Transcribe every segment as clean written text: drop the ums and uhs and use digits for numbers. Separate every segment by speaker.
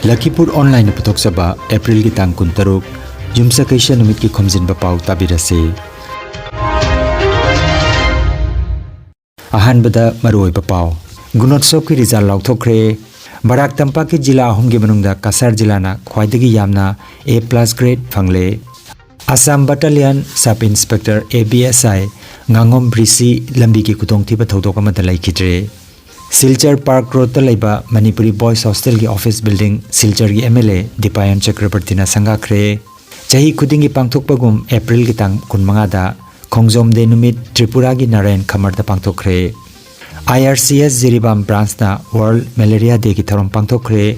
Speaker 1: Lakhipuronline putoksaba April ki tang 16 Yumsakaisha numit ki Khomjinba Pao tabirase. Ahanbada maroiba Pao Gunotsop ki result lauthokre. Barak Tampak ki jila ahum ki manungda Kasar jila na khwaidagi yamna A+ grade phangle. Assam Battalion Sub Inspector ABSI Ngangom Brisi lambi ki kutongthiba thodok amada laikhitre. Silchar Park Road ta laiba Manipuri Boys Hostel ki office building Silchar ki MLA Dipayan Chakrabarti na sangakhre. Chahi khudingi pangthokpagum April ki tang 15 da Khongjom de numit Tripura ki Narayan Khamar da pangthokre. IRCS Jiribam branch na World Malaria Day ki tharom pangthokre.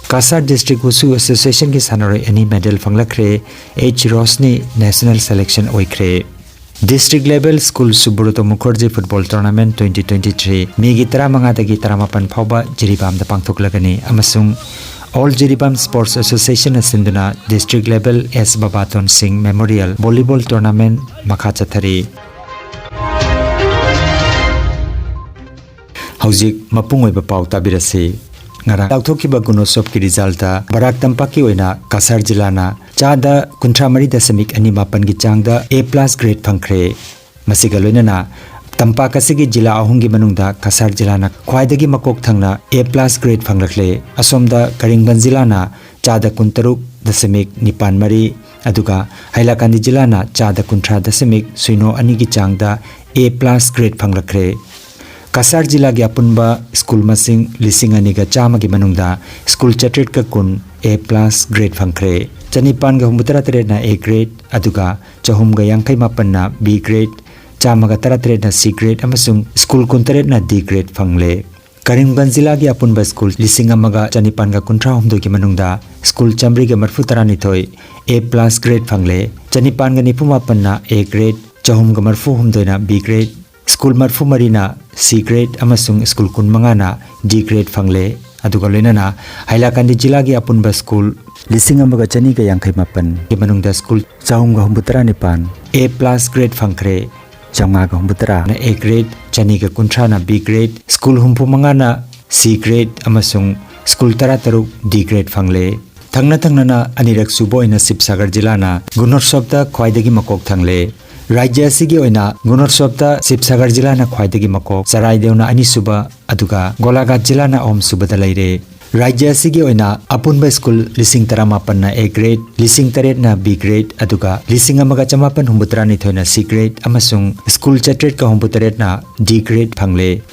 Speaker 1: Kasar District Wusu Association ki sanare any medal phanglakre. H Rosni National Selection oikre. District Level School Suburuto Mukherjee Football Tournament 2023 Megi 15 dagi 18 phauba Jiribam da pangthoklagani amasung All Jiribam Sports Association asinduna District Level S Babaton Singh Memorial Volleyball Tournament makha chathari. Haujik mapung oiba pau tabirase. Ngara lauthokiba gunosop ki resulta Barak Tampak ki oina Kasar jila na chada 53.2 gi changda A+ grade phangkhre. Masiga loinana Tampak asigi jila ahungi manungda Kasar jila na khwaidagi makok thangna A+ grade phanglakle. Asomda Karingban jila na chada 63.93 aduga Hailakandi jila na chada 30.02 gi changda A+ grade phanglakre. Kasar jila gi apunba school masing lising aniga chama gi manungda school chatret ka kun A+ grade phangkhre. Chanipan ga humutara tere na A grade aduga chahum ga yangkai mapan na B grade chama ga tara tere na C grade amasung school kuntare na D grade phangle. Karimganj jila gi apunba school lising amaga chanipan ga kuntra humdo gi manungda school chamri ga marfu tarani thoi A+ grade phangle. Chanipan ga nipu mapan na A grade chahum ga marfu humdo na B grade School marfu marina C grade amasung school kun mangana D grade phangle. Aduga loinana Hailakandi jila gi apunba school lising amaga chani ga yangkai mapan gi manungda school chahum ga humbutara nipan A+ grade phangkhre. Changa ga humbutara na A grade chani ga kuntra na B grade school humpu mangana C grade amasung school tara taruk D grade phangle. Thangna na anirak subo ina Sibsagar jila na Gunotsopta khwaidagi makok thangle. Rajya asigi oina Gunotsopta Sibsagar jila na khwaidagi makok Saraidew na ani suba aduga Golaghat jila na om suba da laire. Rajya asigi oina apunba school lising 18 na A grade lising 8 na B grade aduga lising amaga chamapan humbutra ni thoina C grade amasung school chatret ka humbutret na D grade phangle.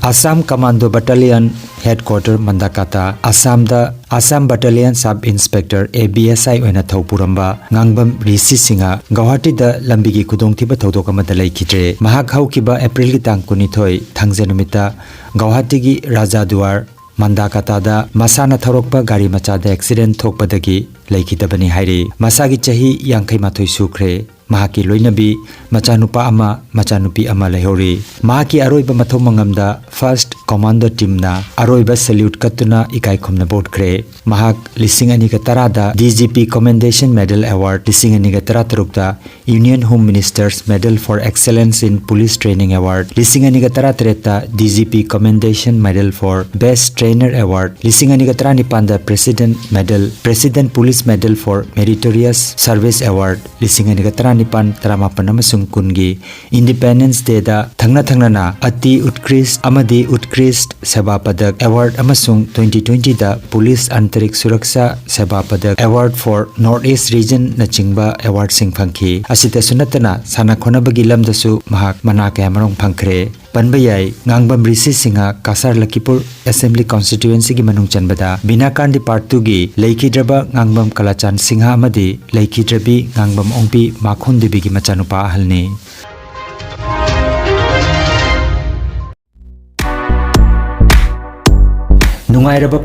Speaker 1: Assam Commando Battalion Headquarter Mandakata Assam da Assam Battalion Sub Inspector ABSI oina Thopuramba Ngangbam Risi Singa Guwahati da lambi gi kudongthiba thodok amada laikhitre. Mahak haukiba April ki tang 12 thangjanumita Guwahati gi Rajaduar Mandakata da masana thorokpa gari macha da accident thokpadagi laikhitabani hairi. Masagi chahi yangkai mathoi sukhre. Mahaki loinabi machanupa ama machanupi ama lehori. Mahaki aroiba mathau mangamda first commando team na aroiba salute katuna ikai khomna board kre. Mahak lising ani ka tarada DGP Commendation Medal Award lising ani ka taratarukta Union Home Minister's Medal for Excellence in Police Training Award lising ani ka taratareta DGP Commendation Medal for Best Trainer Award lising ani ka taranipanda President Medal President Police Medal for Meritorious Service Award lising ani ka nipan taramapan amasung kungi Independence Day da thangna na ati utkrisht amadi utkrisht seva padak award amasung 2020 da Police Antarik Suraksha Seva Padak Award for Northeast Region na chingba award sing phangki. Asita sunatana sana khonabagi lamdasu mahak mana kaya marong phangkhre. Panbayai Ngangbam Risi Singha Kasar Lakhipur Assembly Constituency gi manung chanbada Binakandi Part 2 gi Laikhidraba Ngangbam Kalachan Singha amadi Laikhidrabi Ngangbam Ongpi Makhon Devi gi machanupa ahalni. Nungairaba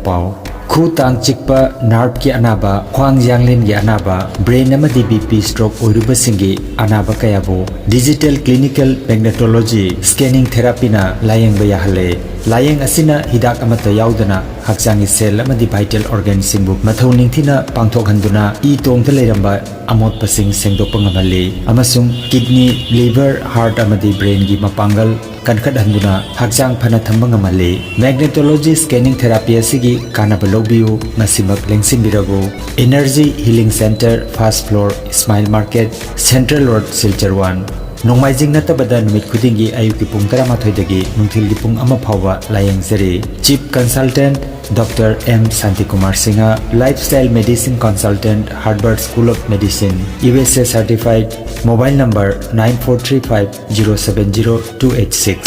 Speaker 1: pau khu tang chikpa nerve ki anaba khwang janglin gi anaba brain amadi BP stroke oiruba singi anaba kayabo digital clinical magnetology scanning therapy na layeng ba yahale layeng asina hidak amata yaudana hakchangi cell amadi vital organ singbu mathau ningthina pangthok handuna e tongta leiramba amot pasing sengdokpa ngamali amasung kidney liver heart amadi brain gi mapangal kankat handuna hakchang phana thamba ngamali magnetology scanning therapy asigi kanaba lobiu ngasimak lengsin birago energy healing center first floor smile market central road silchar 1 Nongmaijing natabada numit khudingi ayuki pung 13 dagi nungthilgi pung 1 phawa layeng seri chief consultant Dr. M. Santikumar Singha, lifestyle medicine consultant, Harvard School of Medicine, USA certified, mobile number 9435070286.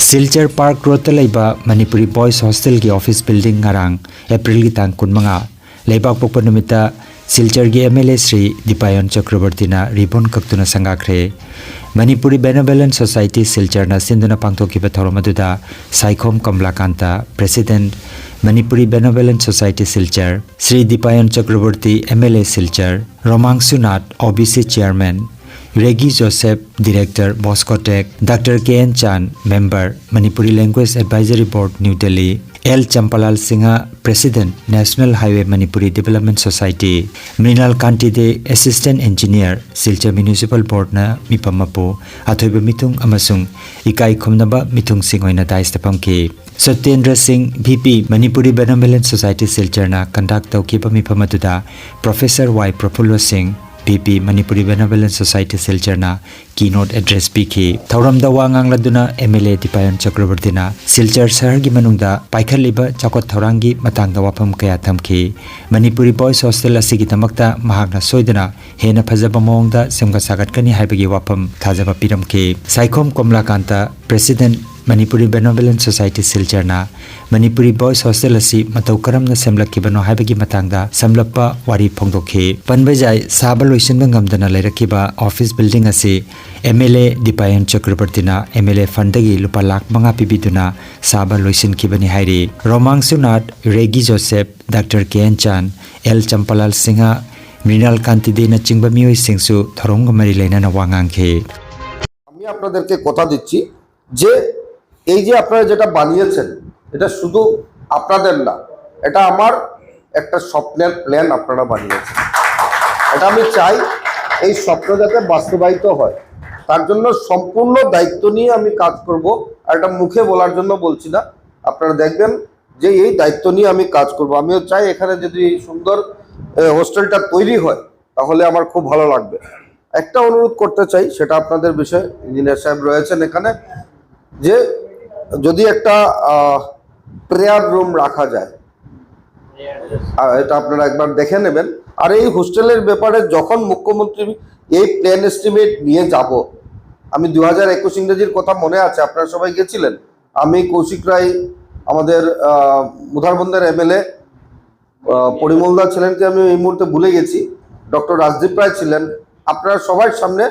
Speaker 1: Silchar Park Road laiba Manipuri Boys Hostel ki office building ngarang April ki tang 15 leibak pokpa numita Silchar gi MLA Sri Dipayan Chakrabartina ribbon kaktuna sangakre Manipuri Benevolent Society Silchar na sinduna pangthokiba thoromaduda Saikhom Kamlakanta President Manipuri Benevolent Society Silchar Sri Dipayan Chakrabarti MLA Silchar Romang Sunat OBC Chairman Regi Joseph Director Boscotech Dr. K.N. Chan Member Manipuri Language Advisory Board New Delhi L. Champalal Singha President National Highway Manipuri Development Society Mrinal Kantide Assistant Engineer Silchar Municipal Board na mipamapo athoiba mitung amasung ikai khomnaba mitung singoina daistapamki Satyendra Singh VP Manipuri Benevolent Society Silchar na conduct tawkiba mipamaduda Professor Y. Prafullo Singh PP Manipuri Benevolent Society Silchar na keynote address piki thauramda wangang laduna MLA Dipayan Chakrabartina Silchar Sahar gi manungda paikhaliba chakot thaurangi matangda wapam kaya thamki Manipuri Boys Hostel asigi tamakta mahakna soidana hena phajaba mongda semga sagatkani haibagi wapam thajaba piramki Saikhom Komlakanta President Manipuri Benevolent Society Silchar na Manipuri Boys Hostel asi matau karamna semlakibano haibagi matangda samlappa wari phongdokhi panbajai saba loisinba ngamdana leirakiba office building asi MLA Dipayan Chakrabartina MLA Fundagi lupa lakh manga pibiduna saba loisin kibani hairi Romang Sunat Regi Joseph Dr. K.N. Chan L. Champalal Singha Mrinal Kantide na chingba miyoi singsu thorong mari lainana wangangkhe
Speaker 2: আমি আপনাদেরকে কথা দিচ্ছি যে এই যে আপনারা যেটা বানিয়েছেন এটা শুধু আপনাদের না এটা আমার একটা স্বপ্নের প্ল্যান আপনারা বানিয়েছেন এটা আমি চাই এই স্বপ্ন যাতে বাস্তবায়িত হয় তার জন্য সম্পূর্ণ দায়িত্ব নিয়ে আমি কাজ করব আর এটা মুখে বলার জন্য বলছি না আপনারা দেখবেন যে এই দায়িত্ব নিয়ে আমি কাজ করব আমিও চাই এখানে যদি এই সুন্দর হোস্টেলটা তৈরি হয় তাহলে আমার খুব ভালো লাগবে একটা অনুরোধ করতে চাই সেটা আপনাদের বিষয় ইঞ্জিনিয়ার সাহেব রয়েছেন এখানে যে যদি একটা প্রেয়ার রুম রাখা যায় এটা আপনারা একবার দেখে নেবেন আর এই হোস্টেলের ব্যাপারে যখন মুখ্যমন্ত্রী এই প্ল্যান এস্টিমেট নিয়ে যাব আমি 2021 ইংরেজির কথা মনে আছে আপনারা সবাই গেছিলেন আমি কৌশিক রায় আমাদের মুধারবন্দের MLA পরিমলদা ছিলেন কি আমি এই মুহূর্তে ভুলে গেছি ডক্টর রাজদীপ রায় ছিলেন আপনারা সবার সামনে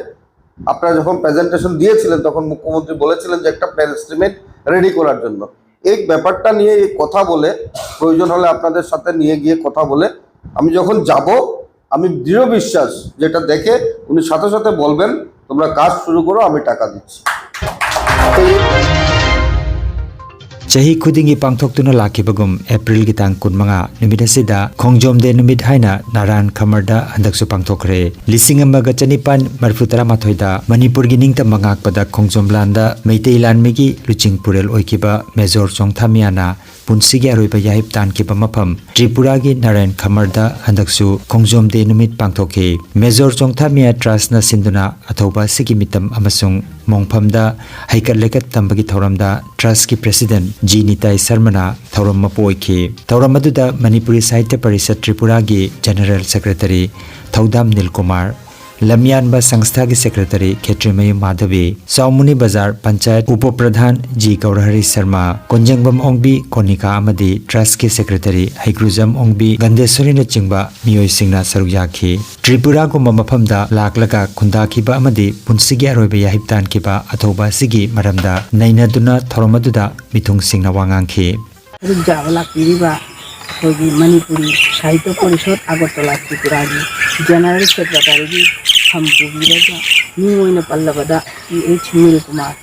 Speaker 2: আপনারা যখন প্রেজেন্টেশন দিয়েছিলেন তখন মুখ্যমন্ত্রী বলেছিলেন যে একটা প্ল্যান এস্টিমেট রেডি করার জন্য এই ব্যাপারটা নিয়ে কথা বলে প্রয়োজন হলে আপনাদের সাথে নিয়ে গিয়ে কথা বলে আমি যখন যাব আমি দৃঢ় বিশ্বাস যেটা দেখে উনি সাথে সাথে বলবেন তোমরা কাজ শুরু করো আমি টাকা দিচ্ছি
Speaker 1: Chahi khudingi pangthoktuna lakibagum April gi tang 15 numit asida Khongjomde numit haina Naran Khamarda handaksu pangthokre Lisingamaga chanipan marfutara mathoida Manipur gi ningta mangak pada Khongjomlanda Meitei Lanmegi Luching Purel oikiba Major Chongthamiana Punsigi aroiba yahip tan kiba mafam Tripura gi Naran Khamarda handaksu Khongjomde numit pangthokhe Major Chongthamia Trust na sinduna athoba sigi mitam amasung mongphamda haikat lekat tambagi thoramda Trust ki President G. Nitai Sarmana Thauram Mapoiki Tauramaduda Manipuri Sahitya Parishad Tripura gi General Secretary Thaudam Nilkumar Lamyanba Sangstha gi Secretary Khetrimayu Madhavi Saumuni Bazar Panchayat Upo Pradhan G. Gaurahari Sharma Konjangbam Ongbi Konika Amadi Trust ki Secretary Haigruzam Ongbi Gandeswari na chingba miyoi singna saruyakhi Tripura gu mamaphamda laklaga khundakhiba amadi punsigi aroiba yahiptan kiba athoba sigi maramda nainaduna thoromaduda mithung singna wangangkhi
Speaker 3: Rujawala Kiriba Hogi Manipuri Sahitya Parishad Agartala Tripura General Secretary Khomjinba Pao ꯃꯤꯡ ꯑꯣꯏꯅ ꯄꯜꯂꯕꯗ H ꯅꯤꯜ ꯀꯨꯃꯥꯔ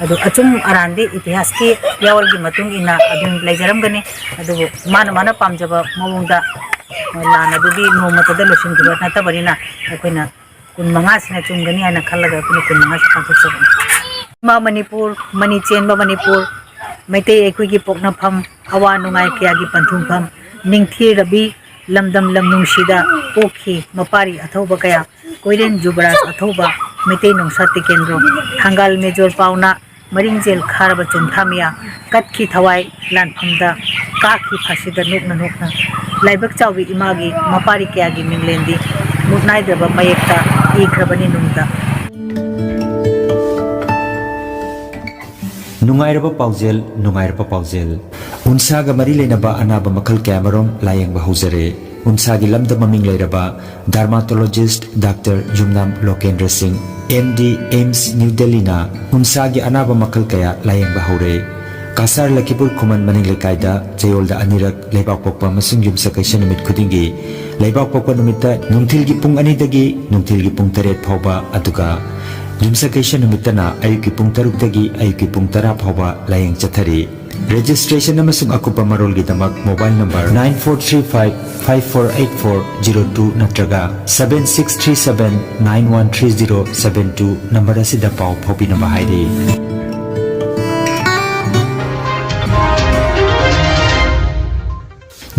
Speaker 4: ꯑꯗꯨ ꯑꯆꯨꯝ ꯑꯔꯥꯟꯗꯤ ꯏꯇꯤꯍꯥꯁꯀꯤ ꯌꯥꯋꯜꯒꯤ ꯃꯇꯨꯡ ꯏꯟꯅ ꯑꯗꯨꯝ ꯂꯩꯖꯔꯝꯒꯅꯤ ꯑꯗꯨꯕꯨ ꯃꯥꯅ ꯄꯥꯝꯖꯕ ꯃꯑꯣꯡꯗ ꯂꯥꯟ ꯑꯗꯨꯗꯤ ꯅꯣꯡꯃꯇꯗ ꯂꯣꯏꯁꯤꯟꯈꯤꯕ ꯅꯠꯇꯕꯅꯤना ꯑꯩꯈꯣꯏꯅ 25ꯁꯤꯅ ꯆꯨꯝꯒꯅꯤ ꯍꯥꯏꯅ ꯈꯜꯂꯒ ꯑꯩꯈꯣꯏꯅ 25ꯁꯤ ꯄꯥꯡꯊꯣꯛꯆꯕꯅꯤ ꯃꯅꯤꯄꯨꯔ ꯃꯅꯤ ꯆꯦꯟꯕ ꯃꯅꯤꯄꯨꯔ ꯃꯩꯇꯩ ꯑꯩꯈꯣꯏꯒꯤ ꯄꯣꯛꯅꯐꯝ ꯑꯋꯥ ꯅꯨꯡꯉꯥꯏ ꯀꯌꯥꯒꯤ ꯄꯟꯊꯨꯡꯐꯝ ꯅꯤꯡꯊꯤꯔꯕꯤ ꯂꯝꯗꯝ ꯂꯝꯅꯨꯡꯁꯤꯗ ꯄꯣꯛꯈꯤ ꯃꯄꯥꯔꯤ ꯑꯊꯧꯕ ꯀꯌꯥ ꯀꯣꯏꯔꯦꯟ ꯖꯨꯕꯔꯥꯖ ꯑꯊꯧꯕ ꯃꯩꯇꯩ ꯅꯣꯡꯁꯥ ꯇꯤꯀꯦꯟꯗ꯭ꯔꯣ ꯊꯥꯡꯒꯥꯜ ꯃꯦꯖꯣꯔ ꯄꯥꯎꯅ ꯃꯔꯤꯡꯖꯦꯜ ꯈꯥꯔꯕ ꯆꯨꯝꯊꯥꯃꯤꯌꯥ ꯀꯠꯈꯤ ꯊꯋꯥꯏ ꯂꯥꯟꯐꯝꯗ ꯀꯥꯈꯤ ꯐꯥꯁꯤꯗ ꯅꯣꯛꯅ ꯅꯣꯛꯅ ꯂꯥꯏꯕꯛ ꯆꯥꯎꯕꯤ ꯏꯃꯥꯒꯤ ꯃꯄꯥꯔꯤ ꯀꯌꯥꯒꯤ ꯃꯤꯡꯂꯦꯟꯗꯤ ꯃꯨꯠꯅꯥꯏꯗ꯭ꯔꯕ ꯃꯌꯦꯛꯇ ꯏꯈ꯭ꯔꯕꯅꯤ ꯅꯨꯡꯗ
Speaker 1: ꯅꯨꯡꯉꯥꯏꯔꯕ ꯄꯥꯎꯖꯦꯜ ꯎꯟꯁꯥꯒ ꯃꯔꯤ ꯂꯩꯅꯕ ꯑꯅꯥꯕ ꯃꯈꯜ ꯀꯌꯥꯃꯔꯣꯝ ꯂꯥꯌꯦꯡꯕ ꯍꯧꯖꯔꯦ ꯎꯟꯁꯥꯒꯤ ꯂꯝꯗ ꯃꯃꯤꯡ ꯂꯩꯔꯕ ꯗꯔꯃꯥꯇꯣꯂꯣꯖꯤꯁꯠ ꯗꯥꯛꯇꯔ ꯌꯨꯝꯅꯥꯝ ꯂꯣꯀꯦꯟꯗ꯭ꯔ ꯁꯤꯡ MD ꯑꯦꯝꯁ ꯅ꯭ꯌꯨ ꯗꯦꯜꯂꯤꯅ ꯎꯟꯁꯥꯒꯤ ꯑꯅꯥꯕ ꯃꯈꯜ ꯀꯌꯥ ꯂꯥꯌꯦꯡꯕ ꯍꯧꯔꯦ ꯀꯁꯥꯔ ꯂꯈꯤꯄꯨꯔ ꯈꯨꯃꯟ ꯃꯅꯤꯡ ꯂꯩꯀꯥꯏꯗ ꯆꯌꯣꯜꯗ ꯑꯅꯤꯔꯛ ꯂꯩꯕꯥꯛ ꯄꯣꯛꯄ ꯑꯃꯁꯨꯡ ꯌꯨꯝꯁꯀꯩꯁ ꯅꯨꯃꯤꯠ ꯈꯨꯗꯤꯡꯒꯤ ꯂꯩꯕꯥꯛ ꯄꯣꯛꯄ ꯅꯨꯃꯤꯠꯇ ꯅꯨꯡꯊꯤꯜꯒꯤ ꯄꯨꯡ 2ꯗꯒꯤ ꯅꯨꯡꯊꯤꯜꯒꯤ ꯄꯨꯡ 8 ꯐꯥꯎꯕ ꯑꯗꯨꯒ ꯌꯨꯝꯁꯀꯩꯁ ꯅꯨꯃꯤꯠꯇꯅ ꯑꯌꯨꯛꯀꯤ ꯄꯨꯡ 6ꯗꯒꯤ ꯑꯌꯨꯛꯀꯤ ꯄꯨꯡ 10 ꯐꯥꯎꯕ ꯂꯥꯌꯦꯡ ꯆꯠꯊꯔꯤ ꯔꯦꯖꯤꯁꯇ꯭ꯔꯦꯁꯟ ꯑꯃꯁꯨꯡ ꯑꯀꯨꯞꯄ ꯃꯔꯣꯜꯒꯤꯗꯃꯛ ꯃꯣꯕꯥꯏꯜ ꯅꯝꯕꯔ 9435548402 ꯅꯠꯇ꯭ꯔꯒ 7637913072 ꯅꯝꯕꯔ ꯑꯁꯤꯗ ꯄꯥꯎ ꯐꯥꯎꯕꯤꯅꯕ ꯍꯥꯏꯔꯤ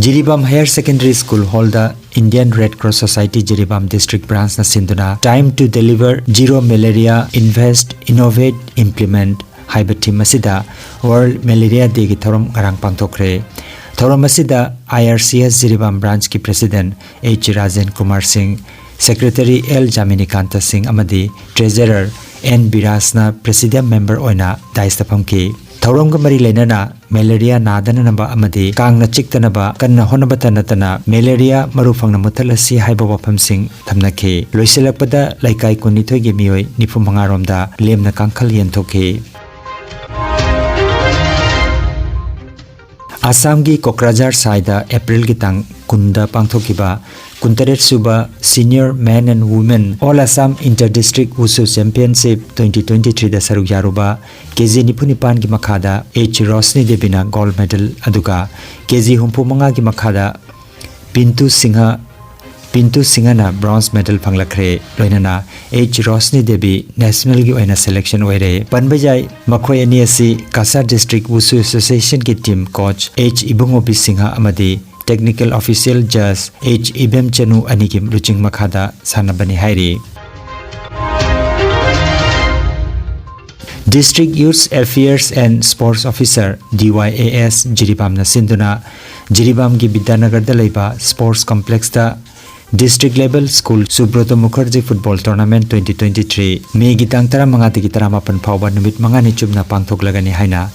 Speaker 1: Jiribam Higher Secondary School Hallda Indian Red Cross Society Jiribam District Branch na sinduna Time to Deliver Zero Malaria Invest Innovate Implement haiba theme asida World Malaria Day gi thorom ngarang pangthokre thorom asida IRCS Jiribam Branch ki President H Rajen Kumar Singh Secretary L Jaminikanta Singh amadi Treasurer N Birasna President Member oina daista phamki Thauramga mari lenana malaria nadana namba amadi kangna chiktanaba kanna honabata natana malaria marufangna mutalasi haiba wafam sing thamnakhe loiselakpada laikai kunithoi ge mioi nifumanga romda lemna kangkhal yentokhe Assam gi Kokrajhar saida April gi tang kunda pangthokiba Kuntaret Suba Senior Men and Women All Assam Inter-District Wushu Championship 2023 da saruk yaruba KG Nipunipan gi makhada H Rosni Debina gold medal aduga KG Humpumanga gi makhada Pintu Singha na bronze medal phanglakre loinana H Rosni Devi national gi oina selection oire panbajai makhoi ani asi Kasar District Wushu Association ki team coach H Ibungobi Singha amadi Technical Official Judge H Ibem Chanu Anigim Ruching Makhada Sanabani Hairi District Youth Affairs and Sports Officer DYAS Jiribam na sinduna Jiribam gi Bidyanagar da leiba Sports Complex da District Level School Subroto Mukherjee Football Tournament 2023 May gitang 15 gi 18 phawba numit mangani chubna pangthoklagani haina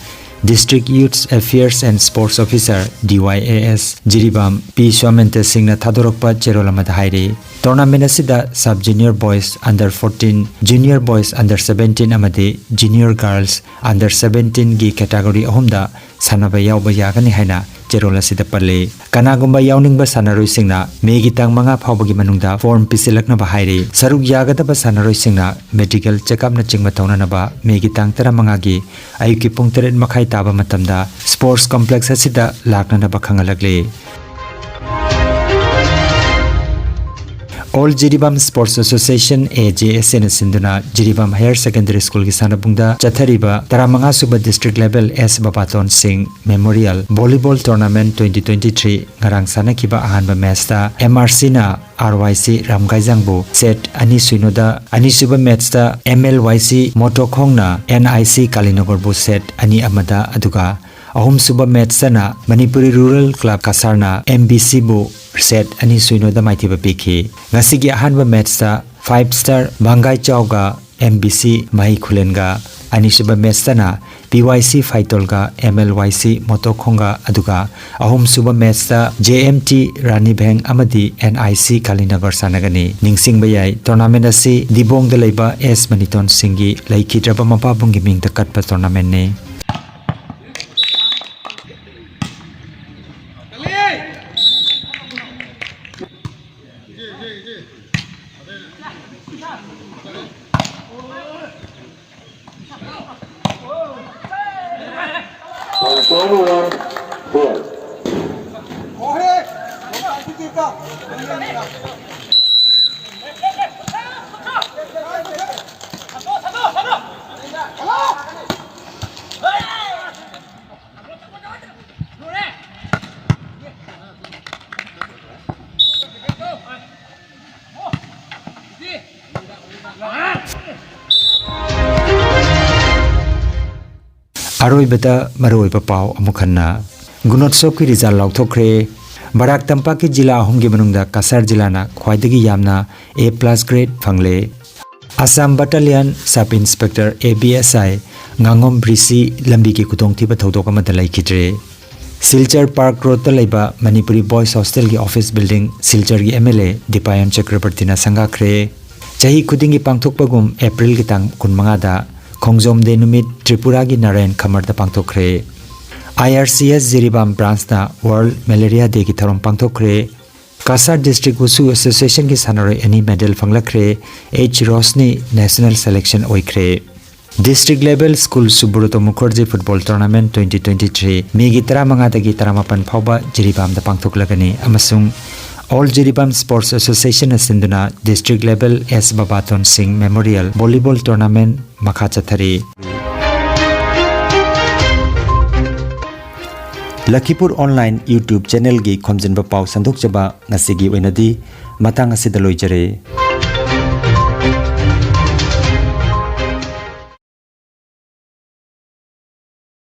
Speaker 1: District Youth Affairs and Sports Officer DYAS Jiribam P Swamente Singh na thadorokpa cherolamada hairi Tournament asida Sub Junior Boys Under 14 Junior Boys Under 17 amadi Junior Girls Under 17 gi category ahumda sanaba yawba yagani haina cherola sida palle kanagumba yawningba sanaroi singna megi tang manga phawbagi manungda form pisilakna ba hairi saruk yagada ba sanaroi singna medical checkup na chingma tauna ba megi tang tara manga gi ayuki pung 3 makhai taba matamda sports complex asida lakna ba khangalagle All Jiribam Sports Association AJSN Sinduna Jiribam Higher Secondary School ki sanabungda chathariba taramanga suba district level S Babaton Singh Memorial Volleyball Tournament 2023 ngarang sanakiba ahanba match ta MRC na RYC Ramgaijangbu set ani suinoda ani suba match ta MLYC Motokhong na NIC Kalinagar bu set ani amada aduga ahum suba match sana Manipuri Rural Club Kasarna MBC bu set ani suinoda maithiba pikhi ngasigi ahanba match ta 5 star Bangai Chauga MBC Mai Khulenga ani suba match na PYC Faitolga MLYC Motokhonga aduga ahum suba match ta JMT Rani Bheng amadi NIC Kalinagar sanagani ningsingba yai tournament asi Dibong da leiba S Maniton Singhi Lakhidraba mapabungi mingda katpa tournament ne अरोइबदा मरोइबा पाव अमुखन्ना गुणोत्सव की result लाउथोख्रे Barack तंपाक की जिला अहुमगी मनुंगदा कासार जिलाना ख्वाइदगी यामना A+ grade फंगले Assam battalion sub inspector ABSI nganगom ब्रिसी लंबी की कुतोंगथीबा थौदोक अमदा लैखिद्रे सिलचर पार्क रोड ता लैबा मणिपुरी बॉयज हॉस्टल की ऑफिस बिल्डिंग सिलचर की MLA दीपायन चक्रवर्तीना संगाख्रे चाही खुदिंगी पांगथोकपगुम अप्रैल की तांग 15दा खोंगजोम दे नुमित त्रिपुरा की नारायण खमरदा पांगथोखरे IRCS जिरीबाम ब्रांच ना वर्ल्ड मलेरिया डे की थरम पांगथोखरे कासार डिस्ट्रिक्ट वुसु एसोसिएशन की सानरे एनी मेडल फंगलखरे H रोशनी नेशनल सिलेक्शन ओइखरे district level school Subroto Mukherjee football tournament 2023 मेगी 15 दगी 15 फाउबा जिरीबाम दा पांगथोखलगनी अमसुंग ऑल जिरीबाम स्पोर्ट्स एसोसिएशन सिंधुना district level S Babaton Singh memorial volleyball tournament मखा चथरी लखीपुर ऑनलाइन यूट्यूब चैनल की खोमजिनबा पाव संदोकचबा ngasi gi oinadi matang asida loijare।